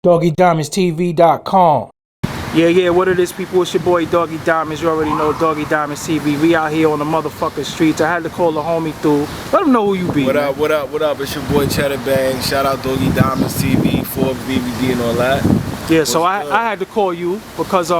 DoggieDiamondsTV.com. Yeah, what it is, people? It's your boy Doggie Diamonds. You already know Doggie Diamonds TV. We out here on the motherfucking streets. I had to call the homie through. Let him know who you be. What up, what up, what up? It's your boy Chedda Bang. Shout out Doggie Diamonds TV, Forbes DVD and all that. Yeah, so I had to call you because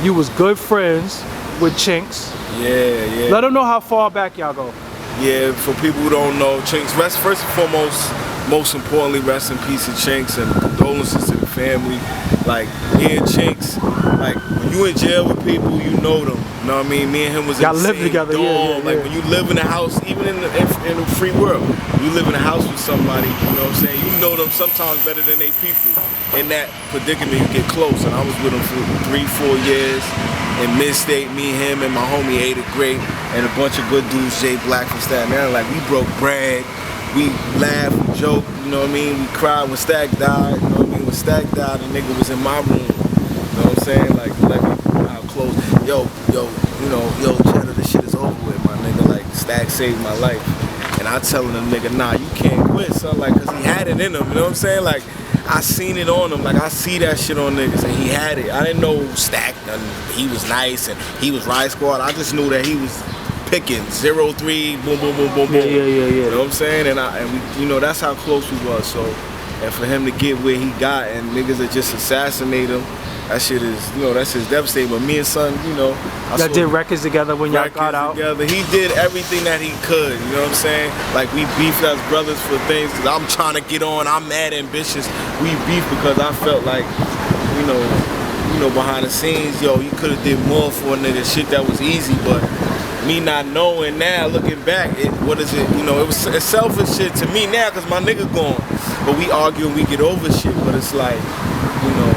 you was good friends with Chinx. Yeah. Let them know how far back y'all go. Yeah, for people who don't know, Chinx, first and foremost, most importantly, rest in peace to Chinx and condolences to the family. Like, me and Chinx, like, when you in jail with people, you know them. You know what I mean? Me and him was in the live same together, dorm. yeah. Like, when you live in a house, even in the free world, you live in a house with somebody, you know what I'm saying? You know them sometimes better than they people. In that predicament, you get close. And I was with him for 3-4 years. In Mid-State, me, him, and my homie Ada Great, and a bunch of good dudes, Jay Black from Staten Island. Like, we broke bread, we laughed, we joked, you know what I mean? We cried when Stack died, you know what I mean? When Stack died, the nigga was in my room, you know what I'm saying? Like, let me know how close. Yo, Chedda, this shit is over with, my nigga. Like, Stack saved my life. And I telling the nigga, nah, you can't quit, son, like, cause he had it in him, you know what I'm saying? Like, I seen it on him, like I see that shit on niggas, and he had it. I didn't know Stack, he was nice, and he was Riot Squad. I just knew that he was picking 0-3, boom, boom, boom, boom, boom. Yeah. You know what I'm saying? And we, you know, that's how close we was. So, and for him to get where he got, and niggas that just assassinate him, that shit is, you know, that's just devastating. But me and son, you know, y'all did records together when y'all got out. Together. He did everything that he could, you know what I'm saying? Like, we beefed as brothers for things, because I'm trying to get on, I'm mad ambitious. We beefed because I felt like, you know, behind the scenes, yo, you could have did more for a nigga, shit that was easy, but me not knowing now, looking back, what is it, you know, it's selfish shit to me now, because my nigga gone. But we argue and we get over shit, but it's like, you know,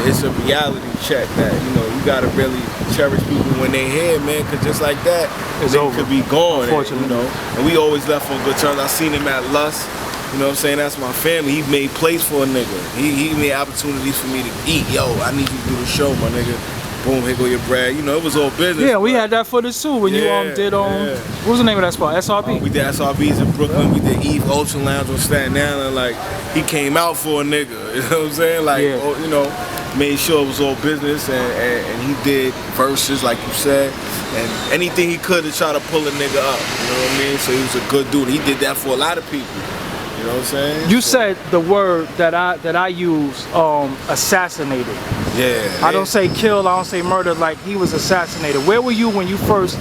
it's a reality check that, you know, you gotta really cherish people when they here, man, because just like that, they could be gone, unfortunately. And, you know, and we always left on good terms. I seen him at Lust, you know what I'm saying, that's my family. He made place for a nigga. He made opportunities for me to eat. Yo, I need you to do the show, my nigga. Boom, here go your bread. You know, it was all business. Yeah, we had that footage too when you did what was the name of that spot? SRB? We did SRBs in Brooklyn. We did Eve Ultra Lounge on Staten Island. Like, he came out for a nigga. You know what I'm saying? Like, you know, made sure it was all business, and he did verses, like you said, and anything he could to try to pull a nigga up. You know what I mean? So he was a good dude. He did that for a lot of people. You know what I'm saying? You said the word that I use, assassinated. Yeah. I don't say killed, I don't say murdered, like he was assassinated. Where were you when you first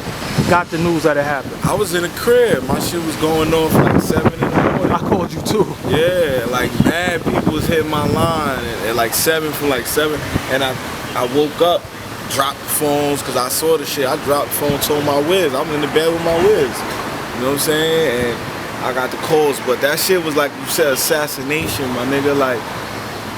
got the news that it happened? I was in the crib. My shit was going off like 7 in the morning. I called you too. Yeah, like mad people was hitting my line at like 7, from like 7, and I woke up, dropped the phones, cause I saw the shit. I dropped the phone, told my whiz. I'm in the bed with my whiz. You know what I'm saying? And I got the calls, but that shit was like you said, assassination, my nigga. Like,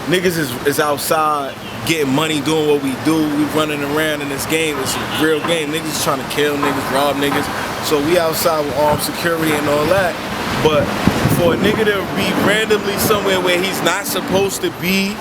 niggas is outside getting money, doing what we do. We running around in this game. It's a real game. Niggas trying to kill niggas, rob niggas. So we outside with armed security and all that. But for a nigga to be randomly somewhere where he's not supposed to be,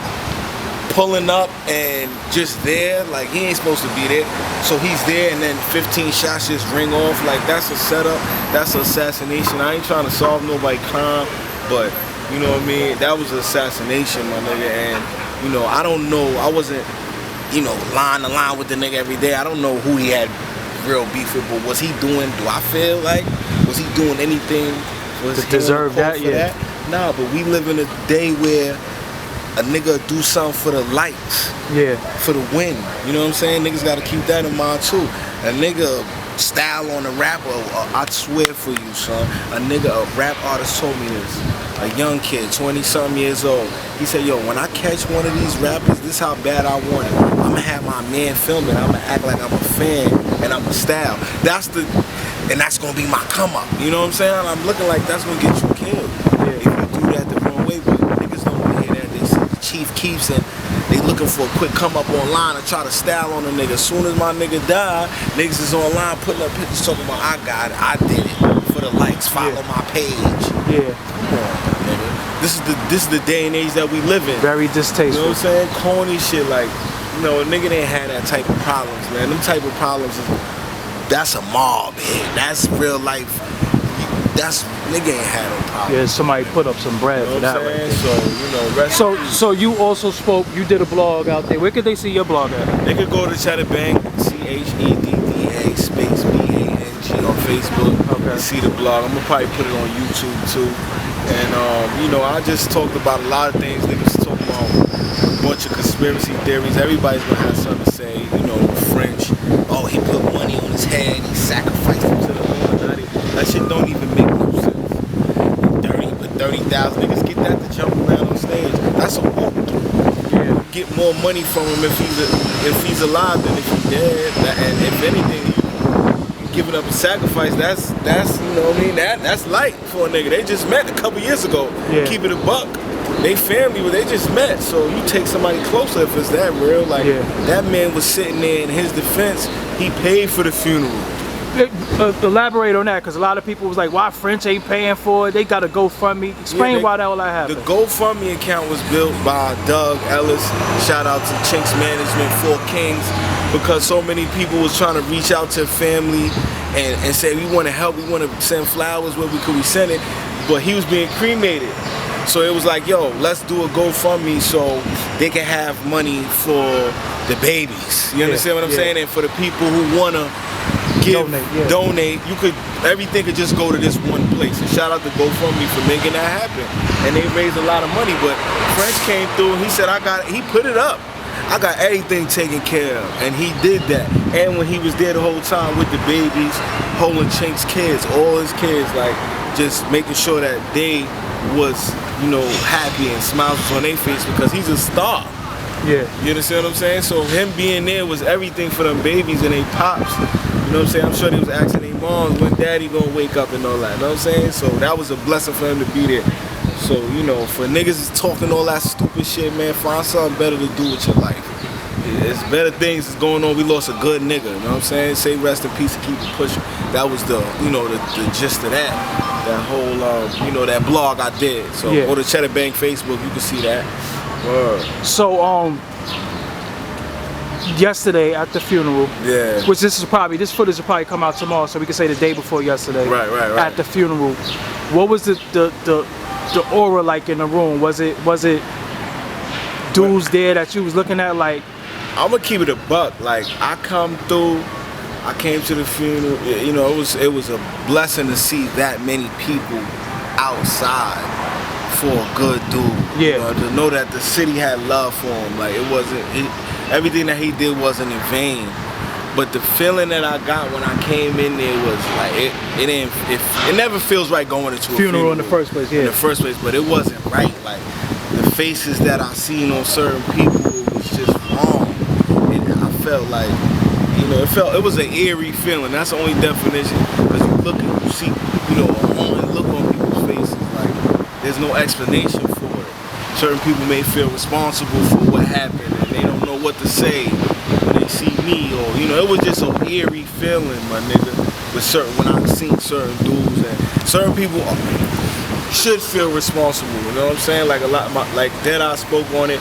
pulling up and just there, like he ain't supposed to be there. So he's there, and then 15 shots just ring off. Like, that's a setup. That's assassination. I ain't trying to solve nobody crime, but you know what I mean? That was assassination, my nigga. And you know, I don't know. I wasn't, you know, line to line with the nigga every day. I don't know who he had real beef with, but was he doing? Do I feel like was he doing anything to deserve that? Yeah. Nah, but we live in a day where a nigga do something for the likes, for the win. You know what I'm saying? Niggas gotta keep that in mind too. A nigga style on a rapper, I swear for you, son. A rap artist told me this. A young kid, 20-something years old. He said, yo, when I catch one of these rappers, this how bad I want it. I'ma have my man film it. I'ma act like I'm a fan and I'm a style. And that's gonna be my come up. You know what I'm saying? I'm looking like that's gonna get you killed. If you do that the wrong way, but niggas don't want to hear that. They see the Chief Keefs and they looking for a quick come up online and try to style on a nigga. As soon as my nigga die, niggas is online putting up pictures talking about I got it, I did it. For the likes, follow my page. Yeah. Come on, nigga. This is the day and age that we live in. Very distasteful. You know what I'm saying? Corny shit, like, you know, a nigga didn't have that type of problems, man. Them type of problems, that's a mob, man. That's real life. That's nigga ain't had no problem. Yeah, somebody put up some bread for that right there. So, you know, rest So you also spoke, you did a blog out there. Where could they see your blog at? they could go to Chedda Bank, CHEDDA space BANG on Facebook. Okay. And see the blog. I'm gonna probably put it on YouTube too. And you know, I just talked about a lot of things. Niggas talk about a bunch of conspiracy theories. Everybody's gonna have something to say. You know, French. Oh, he put money on his head. He sacrificed him to the Illuminati. That shit don't even make no sense. 30,000 niggas get that to jump around on stage. That's a walkthrough. Yeah. Get more money from him if he's alive than if he's dead. And if anything, you giving up a sacrifice. That's you know what I mean. That's light for a nigga. They just met a couple years ago. Yeah. Keep it a buck. They family, but they just met. So you take somebody closer if it's that real. Like that man was sitting there in his defense. He paid for the funeral. Elaborate on that, because a lot of people was like, why French ain't paying for it? They got a GoFundMe. Explain why that all that happened. The GoFundMe account was built by Doug Ellis. Shout out to Chinx Management, 4 Kings, because so many people was trying to reach out to family and say, we want to help, we want to send flowers, where could we send it? But he was being cremated. So it was like, yo, let's do a GoFundMe so they can have money for the babies. You understand what I'm saying? And for the people who want to donate, everything could just go to this one place. And shout out to GoFundMe for making that happen. And they raised a lot of money, but French came through and he said, he put it up. I got everything taken care of, and he did that. And when he was there the whole time with the babies, holding Chinx kids, all his kids, like just making sure that they was, you know, happy and smiles was on their face because he's a star. Yeah. You understand what I'm saying? So him being there was everything for them babies and they pops. You know what I'm saying? I'm sure they was asking their moms when daddy gonna wake up and all that. You know what I'm saying? So that was a blessing for him to be there. So, you know, for niggas talking all that stupid shit, man, find something better to do with your life. There's better things that's going on. We lost a good nigga, you know what I'm saying? Say rest in peace and keep it pushing. That was the, you know, the gist of that. That whole, you know, that blog I did. So go to Chedda Bank Facebook, you can see that. Word. So, yesterday at the funeral, which this footage will probably come out tomorrow, so we can say the day before yesterday. Right. At the funeral, what was the aura like in the room? Was it dudes there that you was looking at like? I'm gonna keep it a buck. Like I came to the funeral. You know, it was a blessing to see that many people outside for a good dude. Yeah. You know, to know that the city had love for him. Like it wasn't. Everything that he did wasn't in vain. But the feeling that I got when I came in there was like it never feels right going into a funeral in the first place. Yeah. In the first place, but it wasn't right. Like the faces that I seen on certain people was just wrong, and I felt like, you know, it was an eerie feeling. That's the only definition. Because you see, you know, a look on people's faces. Like there's no explanation for it. Certain people may feel responsible for what happened, and they don't know what to say when they see me, or you know, it was just an eerie feeling, my nigga. When I seen certain dudes, and certain people should feel responsible. You know what I'm saying? Like like Dead Eye spoke on it.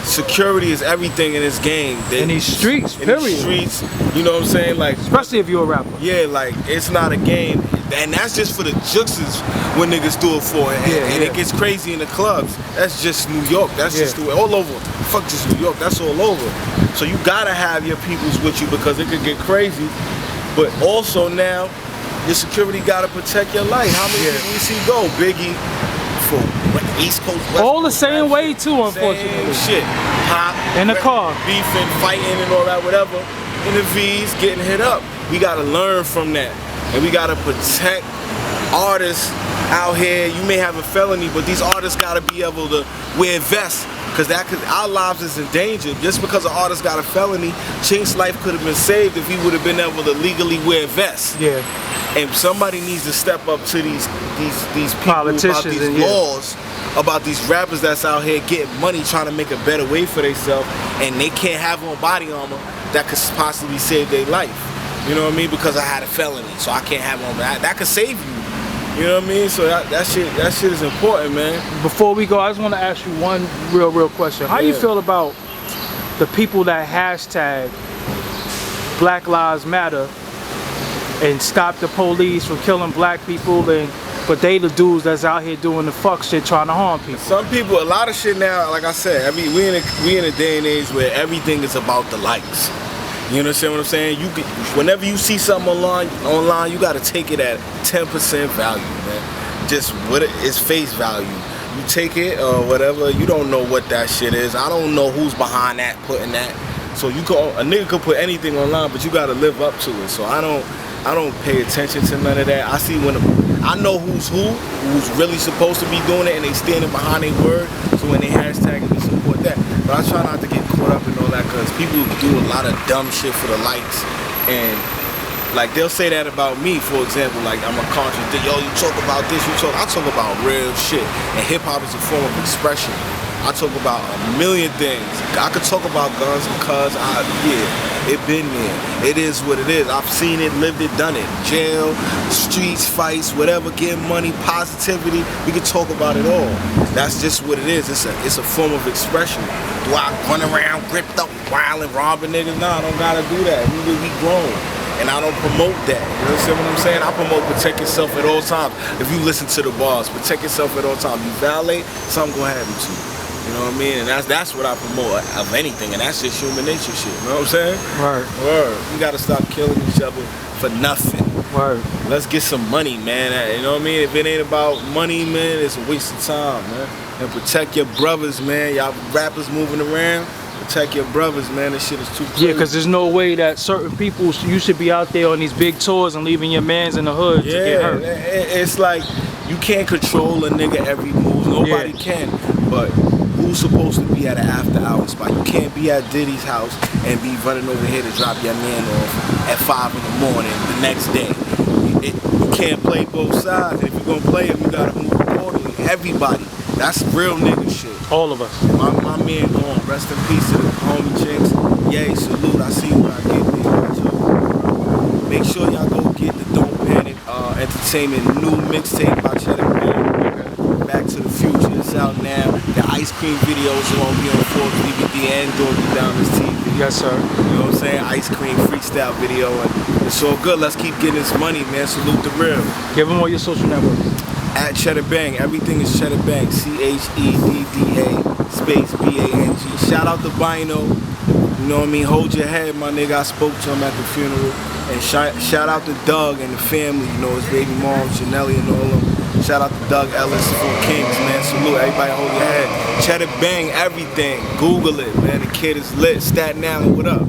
Security is everything in this game. In these streets, period. In these streets, you know what I'm saying? Like, especially if you're a rapper. Yeah, like it's not a game. And that's just for the juxes when niggas do it for it. And it gets crazy in the clubs. That's just New York. That's just all over. Fuck just New York. That's all over. So you gotta have your peoples with you because it could get crazy. But also now, your security gotta protect your life. How many people we see go? Biggie, for East Coast, West all the Coast, same way too, unfortunately. Same shit. Pop, in the car. Beefing, fighting and all that, whatever. In the V's, getting hit up. We gotta learn from that. And we gotta protect artists out here. You may have a felony, but these artists gotta be able to wear vests, because our lives is in danger. Just because an artist got a felony, Chinx's life could have been saved if he would have been able to legally wear vests. Yeah. And somebody needs to step up to these people politicians about these laws, about these rappers that's out here getting money, trying to make a better way for themselves, and they can't have on body armor that could possibly save their life. You know what I mean? Because I had a felony, so I can't have on that could save you. You know what I mean? So that shit is important, man. Before we go, I just want to ask you one real question. How you feel about the people that hashtag Black Lives Matter and stop the police from killing black people and but they the dudes that's out here doing the fuck shit, trying to harm people. Some people, a lot of shit now, like I said, I mean, we in a day and age where everything is about the likes. You understand what I'm saying? You can, whenever you see something online, you gotta take it at 10% value, man. Just what it's face value. You take it or whatever. You don't know what that shit is. I don't know who's behind that, putting that. So a nigga could put anything online, but you gotta live up to it. So I don't pay attention to none of that. I see I know who's really supposed to be doing it, and they standing behind their word. So when they hashtag it, we support that. But I try not to get caught up in all that, because people do a lot of dumb shit for the likes, and like they'll say that about me, for example, like I'm a contradict. Yo, you talk about this, I talk about real shit, and hip hop is a form of expression. I talk about a million things. I could talk about guns because it been there. It is what it is. I've seen it, lived it, done it. Jail, streets, fights, whatever, getting money, positivity. We could talk about it all. That's just what it is. It's a form of expression. Do I run around gripped up, wild and robbing niggas? Nah, I don't gotta do that. We grown. And I don't promote that. You understand what I'm saying? I promote protect yourself at all times. If you listen to the bars, protect yourself at all times. You violate, something gonna happen to you. You know what I mean? And that's what I promote of anything, and that's just human nature shit. You know what I'm saying? Word. We gotta stop killing each other for nothing. Word. Let's get some money, man. You know what I mean? If it ain't about money, man, it's a waste of time, man. And protect your brothers, man. Y'all rappers moving around. Protect your brothers, man. This shit is too crazy. Yeah, because there's no way that certain people, you should be out there on these big tours and leaving your mans in the hood to get hurt. It's like you can't control a nigga every move. Nobody can. But who's supposed to be at an after hours spot? You can't be at Diddy's house and be running over here to drop your man off at 5 in the morning the next day. You can't play both sides. If you're gonna play him, you gotta move accordingly. Everybody. That's real nigga shit. All of us. My man gone. Rest in peace to the homie Chinx. Yay, salute. I see you when I get there. Make sure y'all go get the Don't Panic Entertainment new mixtape by Chedda. Back to the Future. It's out now. The ice cream videos are gonna be on 4 DVD and Doggie Diamonds TV. Yes, sir. You know what I'm saying? Ice cream freestyle video. And it's all good. Let's keep getting this money, man. Salute the real. Give them all your social networks. At Chedda Bang, everything is Chedda Bang, CHEDDA space BANG. Shout out to Bino, you know what I mean? Hold your head, my nigga. I spoke to him at the funeral. And shout out to Doug and the family, you know, his baby mom, Janelli and all of them. Shout out to Doug Ellis from Kings, man. Salute, everybody hold your head. Chedda Bang, everything. Google it, man. The kid is lit. Staten Island, what up?